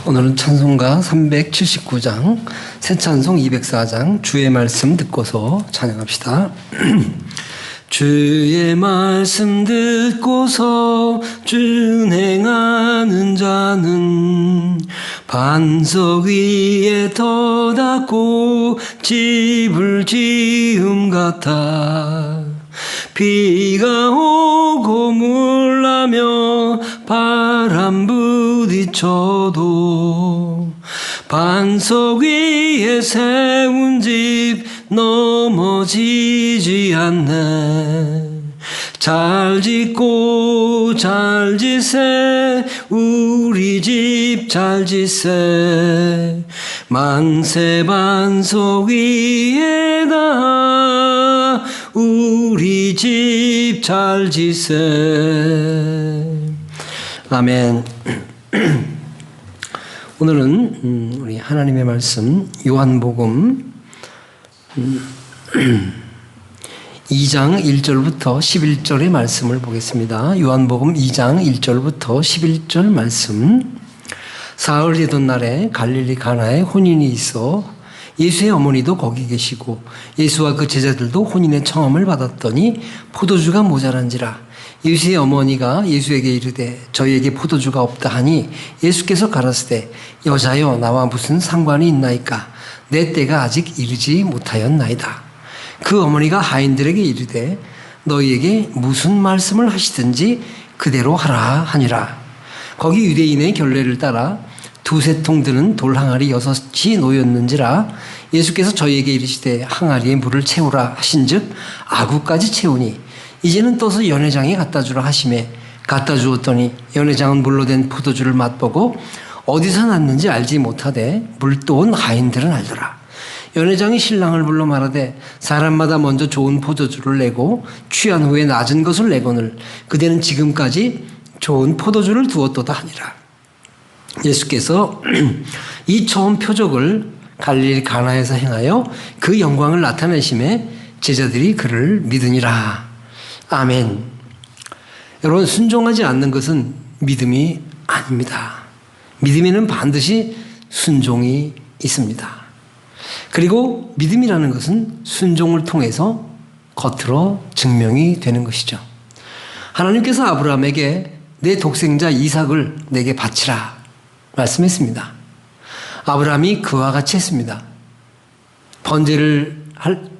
오늘은 찬송가 379장, 새찬송 204장, 주의 말씀 듣고서 찬양합시다. 주의 말씀 듣고서 준행하는 자는 반석 위에 터닫고 집을 지음 같아. 비가 오고 물나며 바람 부딪혀도 반석 위에 세운 집 넘어지지 않네. 잘 짓고 잘 지세 우리 집 잘 지세. 만세 반석 위에다 우리 집 잘 지세. 아멘. 오늘은 우리 하나님의 말씀 요한복음 2장 1절부터 11절의 말씀을 보겠습니다. 요한복음 2장 1절부터 11절 말씀. 사흘 되던 날에 갈릴리 가나에 혼인이 있어 예수의 어머니도 거기 계시고 예수와 그 제자들도 혼인의 청함을 받았더니 포도주가 모자란지라. 예수의 어머니가 예수에게 이르되 저희에게 포도주가 없다 하니 예수께서 가라사대 여자여 나와 무슨 상관이 있나이까. 내 때가 아직 이르지 못하였나이다. 그 어머니가 하인들에게 이르되 너희에게 무슨 말씀을 하시든지 그대로 하라 하니라. 거기 유대인의 결례를 따라 두세 통 드는 돌 항아리 6이 놓였는지라. 예수께서 저희에게 이르시되 항아리에 물을 채우라 하신즉 아구까지 채우니 이제는 떠서 연회장에 갖다 주라 하시매 갖다 주었더니 연회장은 물로 된 포도주를 맛보고 어디서 났는지 알지 못하되 물떠온 하인들은 알더라. 연회장이 신랑을 불러 말하되 사람마다 먼저 좋은 포도주를 내고 취한 후에 낮은 것을 내거늘 그대는 지금까지 좋은 포도주를 두었도다 하니라. 예수께서 이 처음 표적을 갈릴리 가나에서 행하여 그 영광을 나타내심에 제자들이 그를 믿으니라. 아멘. 여러분, 순종하지 않는 것은 믿음이 아닙니다. 믿음에는 반드시 순종이 있습니다. 그리고 믿음이라는 것은 순종을 통해서 겉으로 증명이 되는 것이죠. 하나님께서 아브라함에게 내 독생자 이삭을 내게 바치라 말씀했습니다. 아브라함이 그와 같이 했습니다. 번제를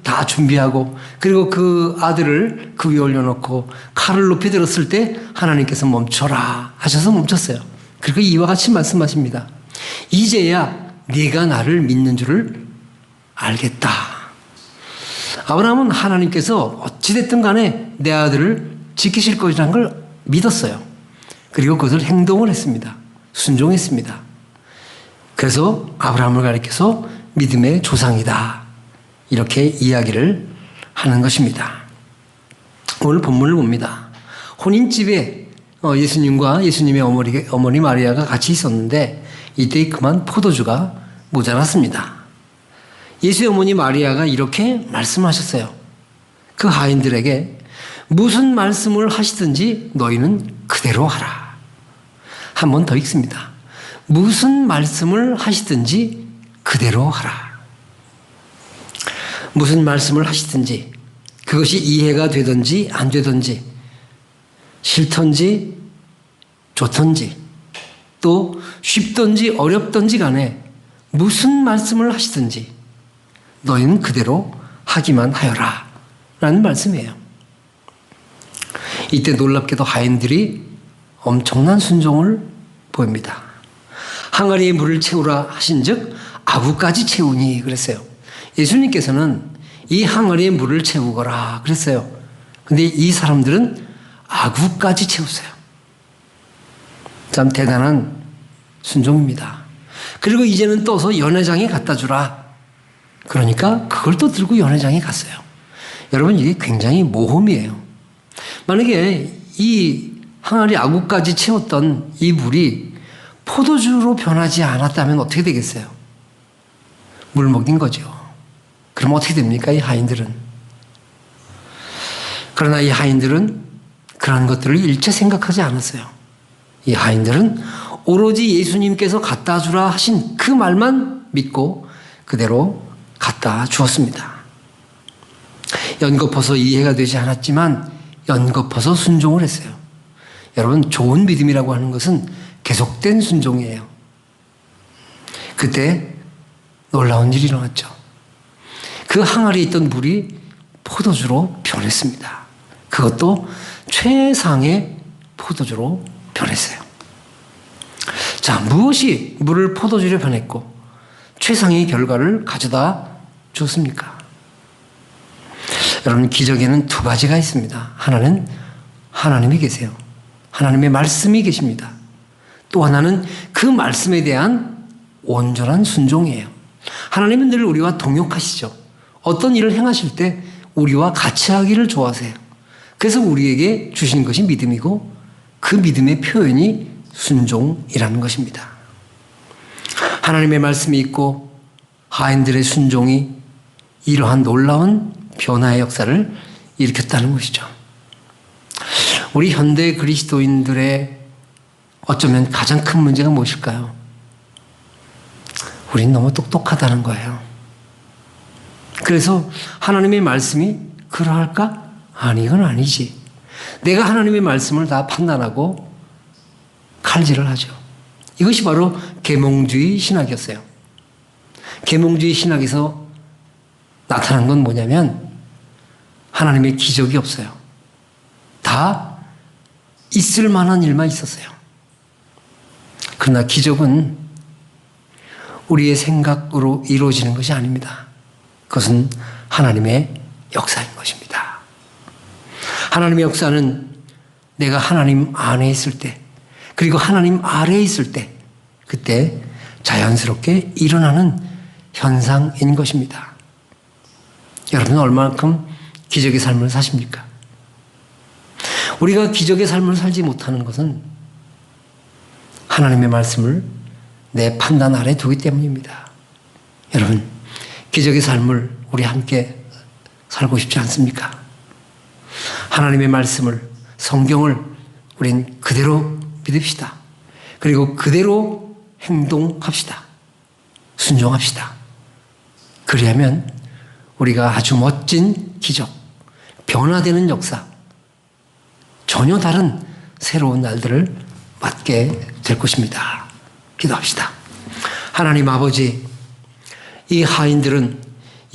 다 준비하고 그리고 그 아들을 그 위에 올려놓고 칼을 높이 들었을 때 하나님께서 멈춰라 하셔서 멈췄어요. 그리고 이와 같이 말씀하십니다. 이제야 네가 나를 믿는 줄을 알겠다. 아브라함은 하나님께서 어찌됐든 간에 내 아들을 지키실 것이라는 걸 믿었어요. 그리고 그것을 행동을 했습니다. 순종했습니다. 그래서 아브라함을 가리켜서 믿음의 조상이다 이렇게 이야기를 하는 것입니다. 오늘 본문을 봅니다. 혼인집에 예수님과 예수님의 어머니 마리아가 같이 있었는데 이때 그만 포도주가 모자랐습니다. 예수의 어머니 마리아가 이렇게 말씀하셨어요. 그 하인들에게 무슨 말씀을 하시든지 너희는 그대로 하라. 한 번 더 읽습니다. 무슨 말씀을 하시든지 그대로 하라. 무슨 말씀을 하시든지 그것이 이해가 되든지 안 되든지 싫든지 좋든지 또 쉽든지 어렵든지 간에 무슨 말씀을 하시든지 너희는 그대로 하기만 하여라 라는 말씀이에요. 이때 놀랍게도 하인들이 엄청난 순종을 보입니다. 항아리에 물을 채우라 하신즉 아구까지 채우니 그랬어요. 예수님께서는 이 항아리에 물을 채우거라 그랬어요. 근데 이 사람들은 아구까지 채우세요. 참 대단한 순종입니다. 그리고 이제는 떠서 연회장에 갖다 주라. 그러니까 그걸 또 들고 연회장에 갔어요. 여러분, 이게 굉장히 모험이에요. 만약에 이 항아리 아구까지 채웠던 이 물이 포도주로 변하지 않았다면 어떻게 되겠어요? 물 먹인 거죠. 그럼 어떻게 됩니까? 이 하인들은. 그러나 이 하인들은 그런 것들을 일체 생각하지 않았어요. 이 하인들은 오로지 예수님께서 갖다 주라 하신 그 말만 믿고 그대로 갖다 주었습니다. 연거퍼서 이해가 되지 않았지만 연거퍼서 순종을 했어요. 여러분, 좋은 믿음이라고 하는 것은 계속된 순종이에요. 그때 놀라운 일이 일어났죠. 그 항아리에 있던 물이 포도주로 변했습니다. 그것도 최상의 포도주로 변했어요. 자, 무엇이 물을 포도주로 변했고 최상의 결과를 가져다 주었습니까? 여러분, 기적에는 두 가지가 있습니다. 하나는 하나님이 계세요. 하나님의 말씀이 계십니다. 또 하나는 그 말씀에 대한 온전한 순종이에요. 하나님은 늘 우리와 동역하시죠. 어떤 일을 행하실 때 우리와 같이 하기를 좋아하세요. 그래서 우리에게 주신 것이 믿음이고 그 믿음의 표현이 순종이라는 것입니다. 하나님의 말씀이 있고 하인들의 순종이 이러한 놀라운 변화의 역사를 일으켰다는 것이죠. 우리 현대 그리스도인들의 어쩌면 가장 큰 문제가 무엇일까요? 우린 너무 똑똑하다는 거예요. 그래서 하나님의 말씀이 그러할까? 아니, 이건 아니지. 내가 하나님의 말씀을 다 판단하고 칼질을 하죠. 이것이 바로 계몽주의 신학이었어요. 계몽주의 신학에서 나타난 건 뭐냐면 하나님의 기적이 없어요. 다 있을 만한 일만 있었어요. 그러나 기적은 우리의 생각으로 이루어지는 것이 아닙니다. 그것은 하나님의 역사인 것입니다. 하나님의 역사는 내가 하나님 안에 있을 때, 그리고 하나님 아래에 있을 때, 그때 자연스럽게 일어나는 현상인 것입니다. 여러분은 얼마만큼 기적의 삶을 사십니까? 우리가 기적의 삶을 살지 못하는 것은 하나님의 말씀을 내 판단 아래 두기 때문입니다. 여러분, 기적의 삶을 우리 함께 살고 싶지 않습니까? 하나님의 말씀을, 성경을 우린 그대로 믿읍시다. 그리고 그대로 행동합시다. 순종합시다. 그리하면 우리가 아주 멋진 기적, 변화되는 역사, 전혀 다른 새로운 날들을 맞게 될 것입니다. 기도합시다. 하나님 아버지, 이 하인들은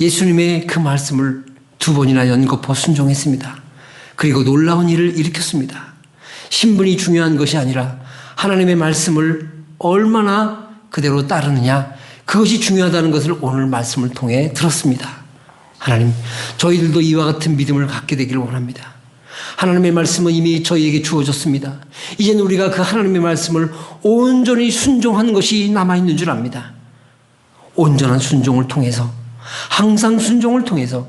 예수님의 그 말씀을 두 번이나 연거푸 순종했습니다. 그리고 놀라운 일을 일으켰습니다. 신분이 중요한 것이 아니라 하나님의 말씀을 얼마나 그대로 따르느냐, 그것이 중요하다는 것을 오늘 말씀을 통해 들었습니다. 하나님, 저희들도 이와 같은 믿음을 갖게 되기를 원합니다. 하나님의 말씀은 이미 저희에게 주어졌습니다. 이제는 우리가 그 하나님의 말씀을 온전히 순종하는 것이 남아있는 줄 압니다. 온전한 순종을 통해서, 항상 순종을 통해서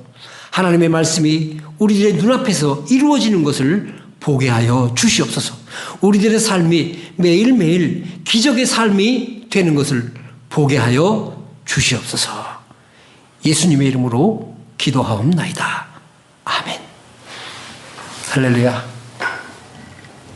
하나님의 말씀이 우리들의 눈앞에서 이루어지는 것을 보게 하여 주시옵소서. 우리들의 삶이 매일매일 기적의 삶이 되는 것을 보게 하여 주시옵소서. 예수님의 이름으로 기도하옵나이다. 아멘. 할렐루야.